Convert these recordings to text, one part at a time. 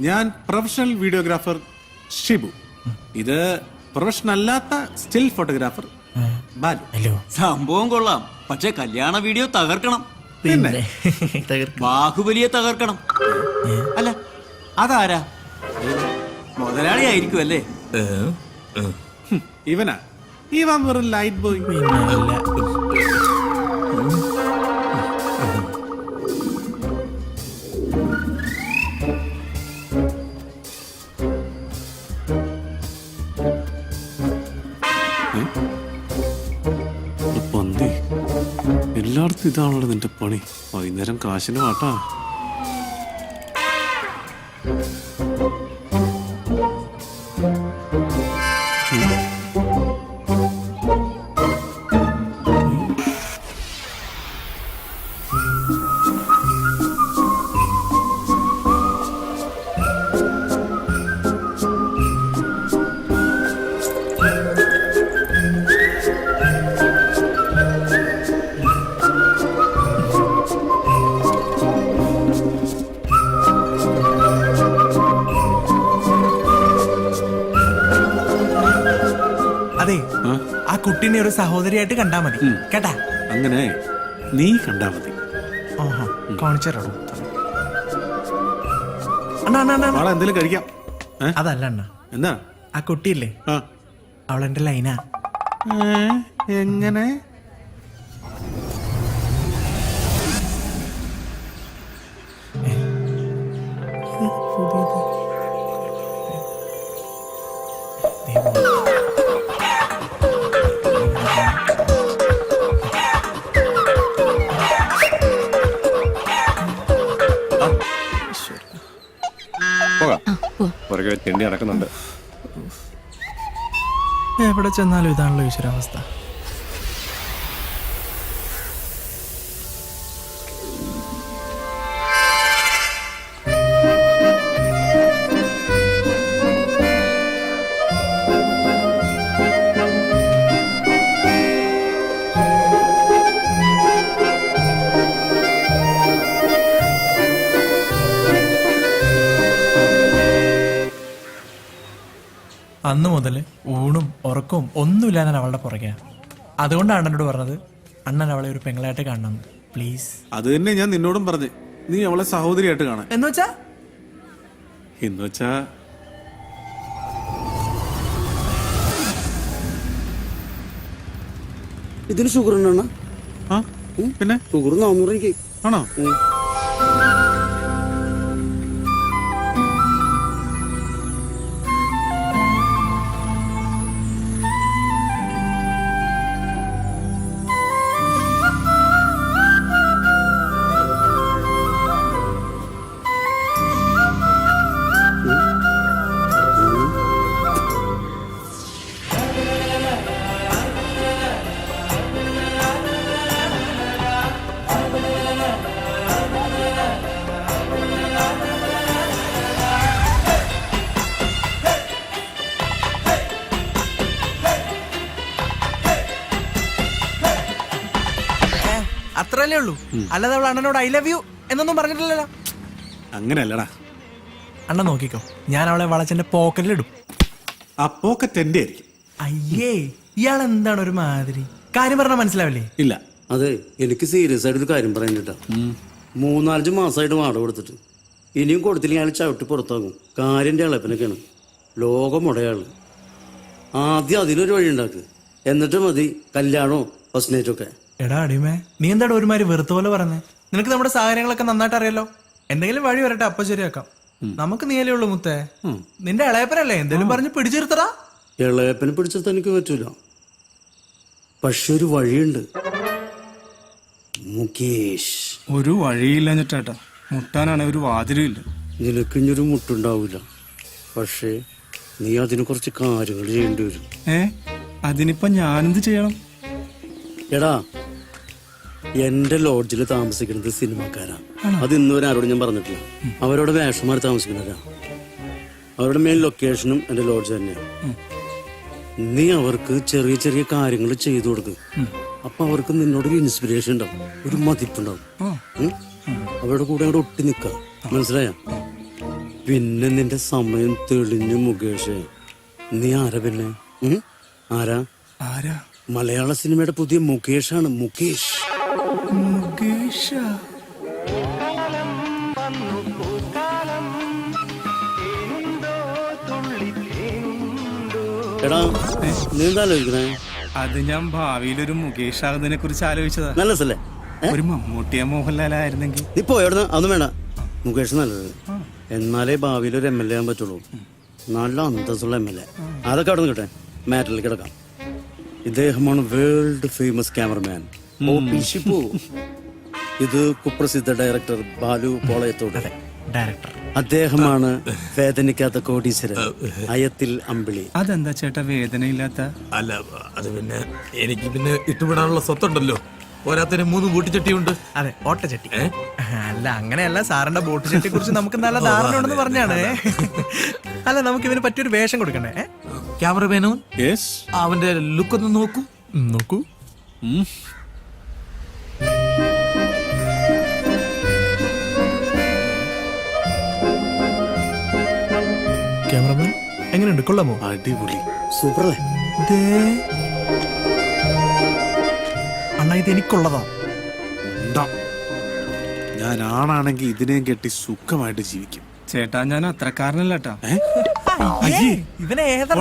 ഞാൻ professional videographer Shibu. ഇത് professional അല്ലാത്ത സ്റ്റിൽ ഫോട്ടോഗ്രാഫർ ബാലു. ഹലോ. സംഭവം കൊള്ളാം, പക്ഷെ കല്യാണ വീഡിയോ തകർക്കണം. പിന്നെ ബാഹുബലിയെ തകർക്കണം. അല്ല, അതാരാ? മുതലാളി ആയിരിക്കും അല്ലേ? ഇവനാ, ഇവൻ വെറും ലൈറ്റ് ബോയ്. പന്തി, എല്ലായിടത്തും ഇതാണല്ലോ നിന്റെ പണി. വൈകുന്നേരം കാശിന് വാട്ടാ. അതെ, ആ കുട്ടീനെ ഒരു സഹോദരിയായിട്ട് കണ്ടാ മതി കേട്ടാ. അങ്ങനെ നീ കണ്ടാ മതി. കാണിച്ചോ അണ്ണാ. എന്തെങ്കിലും കഴിക്കാം. അതല്ല അണ്ണ, എന്താ ആ കുട്ടിയില്ലേ, അവളെന്റെ ലൈനാ. എങ്ങനെ? തെണ്ടി നടക്കുന്നുണ്ട്. എവിടെ ചെന്നാലും ഇതാണല്ലോ ഈശ്വരാവസ്ഥ. അന്ന് മുതൽ ഊണും ഉറക്കവും ഒന്നുമില്ല ഞാൻ അവളുടെ പുറകെ. അതുകൊണ്ടാണ് അണ്ണനോട് പറഞ്ഞത് അണ്ണൻ അവളെ ഒരു പെങ്ങളായിട്ട് കാണണം പ്ലീസ്. അത് തന്നെ ഞാൻ നിന്നോടും പറഞ്ഞു, നീ അവളെ സഹോദരിയായിട്ട് കാണാൻ. എന്നുവെച്ചാ ഇതിന് ഷുഗർ ഉണ്ടോ? പിന്നെ ഷുഗർ 400 ആണോ? അത്രല്ലേ ഉള്ളൂ, അല്ലാതെ അവൾ അണ്ണനോട് ഐ ലവ് യു എന്നൊന്നും പറഞ്ഞിട്ടില്ലല്ലോ. അങ്ങനെയല്ലടാ. അണ്ണൻ നോക്കിക്കോ, ഞാൻ അവളെ വളച്ചെന്റെ പോക്കറ്റിലിടും. ആ പോക്കറ്റ് എന്റെ ആയിരിക്കും. അയ്യേ, ഇയാൾ എന്താണ് ഒരു മാതിരി? കാര്യം പറഞ്ഞാൽ മനസ്സിലാവില്ലേ? ഇല്ല. അതെ, എനിക്ക് സീരിയസ് ആയിട്ട് ഒരു കാര്യം പറയാനിട്ടാ. 3-4 മാസമായിട്ട് വാടക കൊടുത്തിട്ട് ഇനിയും കൊടുത്തില്ലെങ്കിൽ അയാൾ ചവിട്ടി പുറത്താകും. കാര്യന്റെ ഇളപ്പിനൊക്കെയാണ്. ലോകം മുടയാള്. ആദ്യം അതിനൊരു വഴി ഉണ്ടാക്ക്, എന്നിട്ട് മതി കല്യാണോ ഫസ്റ്റ് നൈറ്റ് ഒക്കെ. എടാ അടിമേ, നീ എന്താണ് ഒരുമാതിരി വെറുത്ത പോലെ പറഞ്ഞേ? നിനക്ക് നമ്മുടെ സാഹചര്യങ്ങളൊക്കെ നന്നായിട്ട് അറിയാലോ. എന്തെങ്കിലും വഴി വരട്ടെ, അപ്പൊ ശരിയാക്കാം. നമുക്ക് നീയല്ലേ ഉള്ളു മുത്തേ. നിന്റെ ഇളയപ്പനല്ലേ, എന്തെങ്കിലും പറഞ്ഞ് പിടിച്ചിരുത്തടാ. ഇളയപ്പനെ പിടിച്ചിരുത്താൻ എനിക്ക് പറ്റൂല, പക്ഷെ ഒരു വഴിയുണ്ട് മുകേഷ്. ഒരു വഴിയില്ല മുട്ടാനാണ് ഒരു വാതിലുമില്ല. നിനക്കിഞ്ഞൊരു മുട്ടുണ്ടാവില്ല, പക്ഷേ നീ അതിന് കുറച്ച് കാര്യങ്ങൾ ചെയ്യേണ്ടി വരും. അതിനിപ്പോ ഞാനെന്ത് ചെയ്യണം? എടാ, എന്റെ ലോഡ്ജിൽ താമസിക്കുന്നത് സിനിമക്കാരാ. അത് ഇന്നുവരെ ആരോടും ഞാൻ പറഞ്ഞിട്ടില്ല. അവരോട് വേഷമാർ താമസിക്കുന്നവരാ. അവരുടെ മെയിൻ ലൊക്കേഷനും എന്റെ ലോഡ്ജ് തന്നെയാണ്. നീ അവർക്ക് ചെറിയ ചെറിയ കാര്യങ്ങൾ ചെയ്തു കൊടുക്കും. അപ്പൊ അവർക്ക് നിന്നോടൊരു ഇൻസ്പിറേഷൻ ഉണ്ടാവും, ഒരു മതിപ്പുണ്ടാവും. അവരുടെ കൂടെ അങ്ങോട്ട് ഒട്ടി നിക്ക, മനസ്സിലായ? പിന്നെ നിന്റെ സമയം തെളിഞ്ഞു മുകേഷ്. നീ ആരാ പിന്നെ? ആരാ? ആരാ? മലയാള സിനിമയുടെ പുതിയ മുകേഷാണ്. മുകേഷ്. മുകേഷ. എടാ നീ എന്താ ആലോചിക്കണേ? അത് ഞാൻ ഭാവിയിൽ ഒരു മുകേഷ് ആകുന്നതിനെ കുറിച്ച് ആലോചിച്ചതാ. നല്ല രസല്ലേ? ഒരു മമ്മൂട്ടിയ മോഹൻലാലായിരുന്നെങ്കിൽ. നീ പോയവിടുന്ന് അതൊന്നും വേണ്ട. മുകേഷ് നല്ലത്. എന്നാലേ ഭാവിയിൽ ഒരു MLA ആകാൻ പറ്റുള്ളൂ. നല്ല അന്തസ്സുള്ള MLA. അതൊക്കെ അവിടെ നിൽക്കട്ടെ, മാറ്ററിൽ കിടക്കാം. ഇദ്ദേഹമാണ് വേൾഡ് ഫേമസ് ക്യാമറമാൻ ഷിബു. ഇത് കുപ്രസിദ്ധ ഡയറക്ടർ ബാലു പോളയത്തോട്. ഡയറക്ടർ അദ്ദേഹമാണ് വേദനിക്കാത്ത കോടീശ്വരൻ അയത്തിൽ അമ്പിളി. അതെന്താ ചേട്ടാ വേദനയില്ലാത്ത? അല്ല അത് പിന്നെ എനിക്ക് പിന്നെ ഇട്ടുവിടാനുള്ള സ്വത്തുണ്ടല്ലോ. പോരാത്തിന് 3 ബൂട്ടിച്ചട്ടിയുണ്ട്. അതെ, ഓട്ടച്ചട്ടി. അല്ല അങ്ങനെയല്ല, സാറിന്റെ ബോട്ട് ചട്ടിയെ കുറിച്ച് നമുക്ക് നല്ല ധാരണ ഉണ്ടെന്ന് പറഞ്ഞാണ്. അല്ല നമുക്ക് ഇവന് പറ്റിയൊരു വേഷം കൊടുക്കണ്ടേ? ക്യാമറമാനോ യെസ്. അവന്റെ ലുക്ക് ഒന്ന് നോക്കൂ. നോക്കൂ. ക്യാമറമാൻ എങ്ങനെയുണ്ട്? കൊള്ളാമോ? അടിപൊളി. സൂപ്പറല്ലേ? അണ്ണാ ഇത് എനിക്കുള്ളതാ. ഉണ്ടാ. ഞാൻ ആണാണെങ്കിൽ ഇതിനെയും കെട്ടി സുഖമായിട്ട് ജീവിക്കും. ചേട്ടാ ഞാൻ അത്രക്കാരനല്ല കേട്ടാ. അയ്യേ, ഇവനെ ഏതാ?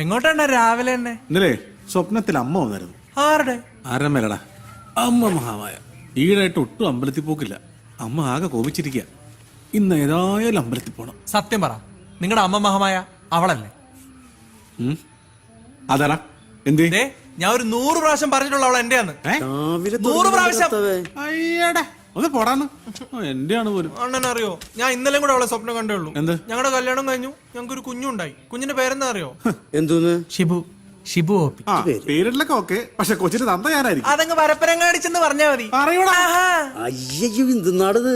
എങ്ങോട്ടാണ് രാവിലെ തന്നെ? ഇന്നലെ സ്വപ്നത്തിൽ അമ്മ വന്നായിരുന്നു. ആരുടെ? ആരമ്മേലടാ, അമ്മ മഹാമായ. ഈടായിട്ട് ഒട്ടും അമ്പലത്തിൽ പോക്കില്ല. അമ്മ ആകെ കോപിച്ചിരിക്കുക. ഇന്ന് ഏതായാലും അമ്പലത്തിൽ പോണം. സത്യം പറ, നിങ്ങളുടെ അമ്മ മഹമായ അവളല്ലേ? അതാടാ. എന്തേ? ദേ, ഞാൻ ഒരു 100 പ്രാവശ്യം പറഞ്ഞിട്ടുള്ള അവൾ എന്റെയാന്ന്. രാവിലെ 100 പ്രാവശ്യം. അയ്യടാ ഒന്ന് പോടാന്ന്. എന്റെയാണ് പോലും. അണ്ണനെ അറിയോ, ഞാൻ ഇന്നലെ കൂടെ അവളെ സ്വപ്നം കണ്ടേ ഉള്ളൂ. എന്ത്? ഞങ്ങളുടെ കല്യാണം കഴിഞ്ഞു, ഞങ്ങൾക്ക് ഒരു കുഞ്ഞുണ്ടായി. കുഞ്ഞിന്റെ പേരെന്താ അറിയോ? എന്തോന്ന്? ഷിബു. ഷിബു ഓപ്പി. ആ പേരിലൊക്കെ ഓക്കെ, പക്ഷെ കൊച്ചിന് തന്ത ഞാനായിരിക്കും. അതങ്ങ് പരപ്പരങ്ങാടിച്ചെന്ന് പറഞ്ഞാ മതി. അയ്യോ എന്തുന്നാടത്?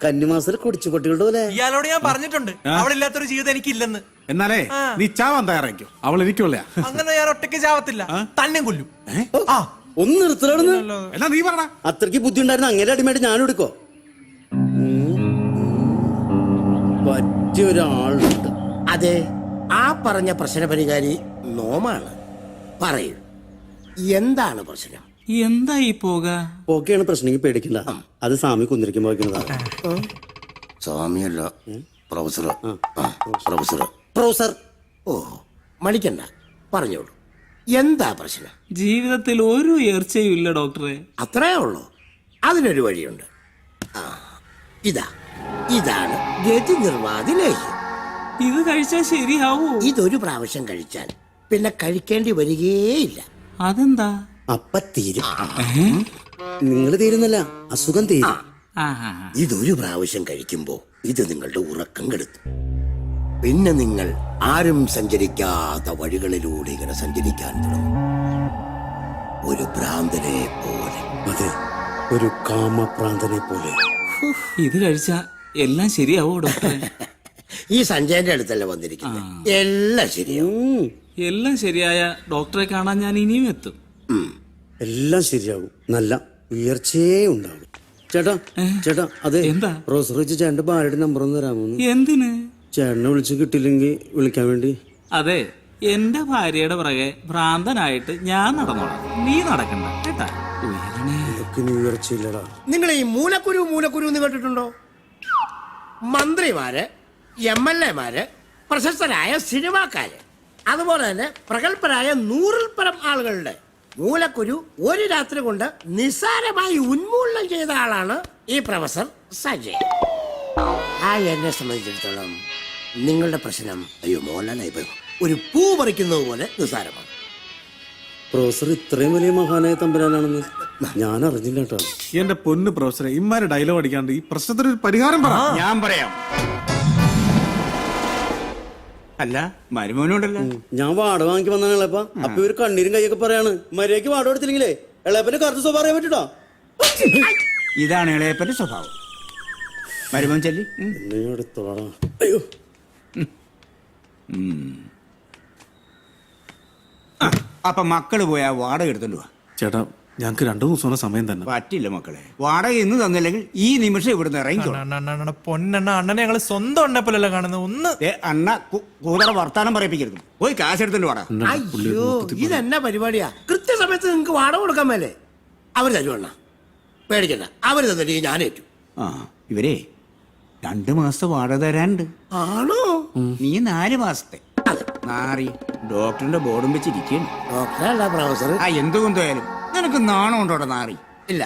കന്നിമാസത്തിൽ കുടിച്ചു കുട്ടികളുടെ പോലെ. ഇയാളോട് ഞാൻ പറഞ്ഞിട്ടുണ്ട് അവളില്ലാത്തൊരു ജീവിതം എനിക്കില്ലെന്ന്. എന്നാലേ നീ ചാവാൻ തയ്യാറായിക്കോ. അവൾ എനിക്കുള്ള. അങ്ങനെ ഞാൻ ഒറ്റയ്ക്ക് ചാവത്തില്ല, തന്നെ കൊല്ലും. ഒന്ന് നിർത്തലാണെന്ന്. എന്നാ നീ പറ. അത്രയ്ക്ക് ബുദ്ധി ഉണ്ടായിരുന്ന അങ്ങനെ അടിമയായിട്ട് ഞാനും എടുക്കോ? പറ്റിയൊരാളുണ്ട്. അതെ, ആ പറഞ്ഞ പ്രശ്നപരിഹാരി നോമാണ്. പറയൂ, എന്താണ് പ്രശ്നം? എന്താ ഈ പോക? ഓക്കെയാണ് പ്രശ്നം, പേടിക്കണ്ട. അത് സ്വാമി കുന്നിരിക്കുമ്പോ വയ്ക്കുന്നതാണ്. സ്വാമിയല്ല, പ്രൊഫസർ. പ്രൊഫസർ. ഓ, മടിക്കണ്ട, പറഞ്ഞോളൂ, എന്താ പ്രശ്നം? ജീവിതത്തിൽ ഒരു ഉയർച്ചയും ഇല്ല ഡോക്ടറെ. അത്രേ ഉള്ളൂ. അതിനൊരു വഴിയുണ്ട്. ഇതാണ് ഗതി നിർവാതി ലേഹ്യം. ഇത് കഴിച്ചാൽ ശരിയാവൂ? ഇതൊരു പ്രാവശ്യം കഴിച്ചാൽ പിന്നെ കഴിക്കേണ്ടി വരികേയില്ല. അതെന്താ? അപ്പ തീരും. നിങ്ങൾ തീരുന്നല്ല, അസുഖം തീരും. ഇതൊരു പ്രാവശ്യം കഴിക്കുമ്പോ ഇത് നിങ്ങളുടെ ഉറക്കം കെടുത്തും. പിന്നെ നിങ്ങൾ ആരും സഞ്ചരിക്കാത്ത വഴികളിലൂടെ ഇങ്ങനെ സഞ്ചരിക്കാൻ തുടങ്ങും, ഒരു ഭ്രാന്തനെ പോലെ. അതെ, ഒരു കാമഭ്രാന്തനെ പോലെ. ഇത് കഴിച്ചാ എല്ലാം ശരിയാവോ ഡോക്ടറെ? ഈ സഞ്ജയന്റെ അടുത്തല്ല വന്നിരിക്കുന്നത്. എല്ലാം ശരിയാവും. എല്ലാം ശരിയായ ഡോക്ടറെ കാണാൻ ഞാൻ ഇനിയും എത്തും. എല്ലാം ശരിയാവും. നല്ല ഉയർച്ചയേ ഉണ്ടാവും. ചേട്ടാ അതെ, എന്താ? റോസർ വെച്ച് ചേട്ടന്റെ ഭാര്യയുടെ നമ്പർ ഒന്ന് തരാമോ? എന്തിന്? ചേട്ടനെ വിളിച്ച് കിട്ടില്ലെങ്കിൽ വിളിക്കാൻ വേണ്ടി. അതെ, എന്റെ ഭാര്യയുടെ പുറകെ ഭ്രാന്തനായിട്ട് ഞാൻ നടന്നോളാം, നീ നടക്കണ്ട കേട്ടാ. ഉയർച്ചയില്ലടാ. നിങ്ങൾ ഈ മൂലക്കുരു എന്ന് കേട്ടിട്ടുണ്ടോ? മന്ത്രിമാര്, MLA-മാര്, പ്രശസ്തരായ സിനിമാക്കാര്, അതുപോലെ തന്നെ പ്രഗത്ഭരായ 100-ൽ പരം ആളുകളുടെ മൂലക്കുരു ഒരു രാത്രി കൊണ്ട് നിസ്സാരമായി ഉന്മൂലനം ചെയ്ത ആളാണ് ഈ പ്രൊഫസർ സജയ്. എന്നെ സംബന്ധിച്ചിടത്തോളം നിങ്ങളുടെ പ്രശ്നം മോഹൻലാലായി ഒരു പൂ പറിക്കുന്നത് പോലെ നിസ്സാരമാണ്. പ്രൊഫസർ ഇത്രയും വലിയ മഹാനായ തമ്പുരാനാണെന്ന് ഞാൻ അറിഞ്ഞില്ല കേട്ടോ. എന്റെ പൊന്ന് പ്രൊഫസറെ, ഇമ്മാര് ഡയലോഗ് അടിക്കാണ്ട് ഈ പ്രശ്നത്തിന് ഒരു പരിഹാരം പറ. ഞാൻ പറയാം. അല്ല മരുമോനുണ്ടല്ലോ. ഞാൻ വാടക വാങ്ങിക്ക് വന്നാണ് ഇളപ്പ. അപ്പൊ ഇവര് കണ്ണീരും കൈയൊക്കെ പറയാണ്, മര്യാദക്ക് വാടക എടുത്തില്ലെങ്കിലേ ഇളയപ്പന്റെ കറുത്ത സ്വഭാവം അറിയാൻ പറ്റൂട്ടോ. ഇതാണ് ഇളയപ്പന്റെ സ്വഭാവം. മരുമോൻ ചെല്ലി. എന്നെ എടുത്തോളാ. അയ്യോ അപ്പൊ മക്കള് പോയാ വാടക എടുത്തോണ്ട് വാ. ചേട്ടാ ഞങ്ങൾക്ക് 2 ദിവസം സമയം തന്നെ. പറ്റില്ല മക്കളെ, വാടക ഇന്ന് തന്നില്ലെങ്കിൽ ഈ നിമിഷം ഇവിടുന്ന് ഇറങ്ങിക്കോ. പൊന്നെണ്ണ അണ്ണനെ ഞങ്ങള് സ്വന്തം എണ്ണപ്പോലല്ലേ കാണുന്നത്. ഒന്ന് അണ്ണ കൂതറ വർത്താനം പറയിപ്പിക്കരുത്. പോയി കാശ് എടുത്തോണ്ട് വാടാ. അയ്യോ ഇതെന്നാ പരിപാടിയാ? കൃത്യസമയത്ത് നിങ്ങൾക്ക് വാടക കൊടുക്കാൻ മേലേ? അവർ തരുവണ്ണ, പേടിക്കണ്ട. അവർ തന്നിട്ട് ഞാനേറ്റു. ആ ഇവരെ 2 മാസത്തെ വാടക തരാനുണ്ട്. ആണോ? നീ 4 മാസത്തെ. നാറി ഡോക്ടറിന്റെ ബോർഡും വെച്ചിരിക്കുന്നു. ഡോക്ടറല്ല പ്രൊഫസർ. ആ എന്തുകൊണ്ടായാലും നിനക്ക് നാണം ഉണ്ടോടെ നാറി? ഇല്ല.